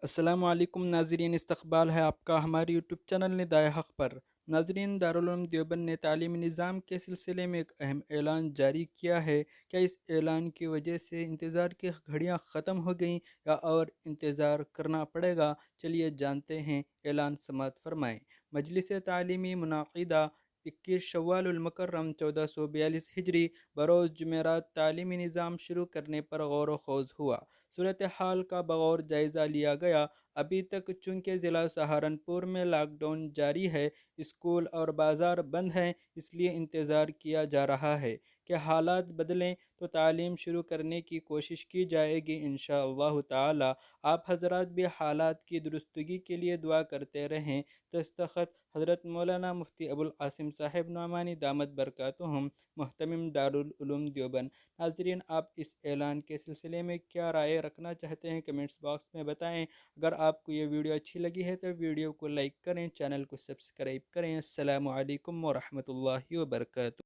अस्सलाम वालेकुम नाजरीन, इस्तकबाल है आपका हमारे यूट्यूब चैनल निदाए हक़ पर। नाजरीन, दारुल उलूम देवबंद ने तालीमी निज़ाम के सिलसिले में एक अहम ऐलान जारी किया है। क्या इस ऐलान की वजह से इंतज़ार की घड़ियां ख़त्म हो गईं या और इंतज़ार करना पड़ेगा? चलिए जानते हैं, ऐलान समात फरमाएँ। मजलिस तालीमी मुनाक़िदा 21 शव्वाल उल मुकर्रम 1442 हिजरी बरोज़ जुमेरात तालीमी निज़ाम शुरू करने पर गौर व ख़ौज़ हुआ। सूरत हाल का बगौर जायज़ा लिया गया। अभी तक चूँकि ज़िला सहारनपुर में लॉकडाउन जारी है, स्कूल और बाज़ार बंद हैं, इसलिए इंतज़ार किया जा रहा है कि हालात बदलें तो तालीम शुरू करने की कोशिश की जाएगी इंशाअल्लाह ताला। आप हज़रात भी हालात की दुरुस्तगी के लिए दुआ करते रहें। दस्तखत हज़रत मौलाना मुफ्ती अबुल कासिम साहिब नौमानी दामत बरकातुहुम, मुहतमिम दारुल उलूम देवबंद। नाज़रीन, आप इस ऐलान के सिलसिले में क्या राय रखना चाहते हैं, कमेंट्स बॉक्स में बताएं। अगर आपको ये वीडियो अच्छी लगी है तो वीडियो को लाइक करें, चैनल को सब्सक्राइब करें। अस्सलामु अलैकुम व रहमतुल्लाहि व बरकातुहू।